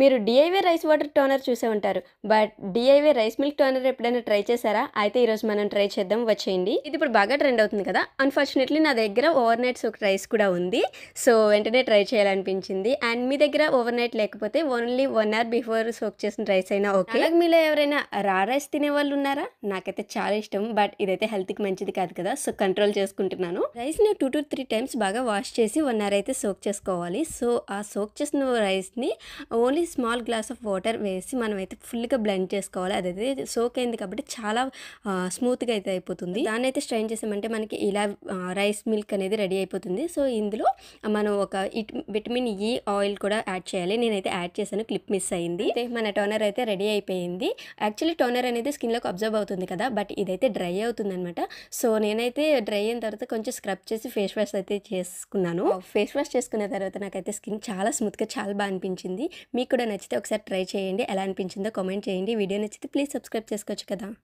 మీరు DIY rice water toner చూసే ఉంటారు. But DIY rice milk toner ఎప్పుడైనా ట్రై చేశారా? అయితే ఈరోజు మనం ట్రై చేద్దాం, వచ్చేయండి. ఇది ఇప్పుడు బాగా ట్రెండ్ అవుతుంది కదా. అన్ఫార్చునేట్లీ నా దగ్గర ఓవర్ నైట్ సోక్ రైస్ కూడా ఉంది. సో వెంటనే ట్రై చేయాలనిపించింది. అండ్ మీ దగ్గర ఓవర్ నైట్ లేకపోతే ఓన్లీ 1 hour బిఫోర్ సోక్ చేసిన రైస్ అయినా ఓకే. అలాగే మీలో ఎవరైనా రా రైస్ తినే వాళ్ళు ఉన్నారా? నాకైతే చాలా ఇష్టం, బట్ ఇదైతే హెల్త్కి మంచిది కాదు కదా. సో కంట్రోల్ చేసుకుంటున్నాను. రైస్ని 2 to 3 times బాగా వాష్ చేసి 1 hour అయితే సోక్ చేసుకోవాలి. సో ఆ సోక్ చేసిన రైస్ని only small glass of water వేసి మనమైతే ఫుల్గా బ్లెండ్ చేసుకోవాలి. అదైతే సోక్ అయింది కాబట్టి చాలా స్మూత్గా అయితే అయిపోతుంది. దాన్ని అయితే స్ట్రైన్ చేసామంటే మనకి ఇలా రైస్ మిల్క్ అనేది రెడీ అయిపోతుంది. సో ఇందులో మనం ఒక విటమిన్ ఈ ఆయిల్ కూడా యాడ్ చేయాలి. నేనైతే యాడ్ చేశాను, క్లిప్ మిస్ అయింది. మన టోనర్ అయితే రెడీ అయిపోయింది. యాక్చువల్లీ టోనర్ అనేది స్కిన్లోకి అబ్జర్వ్ అవుతుంది కదా, బట్ ఇదైతే డ్రై అవుతుంది అనమాట. సో నేనైతే డ్రై అయిన తర్వాత కొంచెం స్క్రబ్ చేసి ఫేస్ వాష్ అయితే చేసుకున్నాను. ఫేస్ వాష్ చేసుకున్న తర్వాత నాకైతే స్కిన్ చాలా స్మూత్గా చాలా బాగా అనిపించింది. మీకు కూడా నచ్చితే ఒకసారి ట్రై చేయండి. ఎలా అనిపించిందో కామెంట్ చేయండి. వీడియో నచ్చితే ప్లీజ్ సబ్స్క్రైబ్ చేసుకోవచ్చు కదా.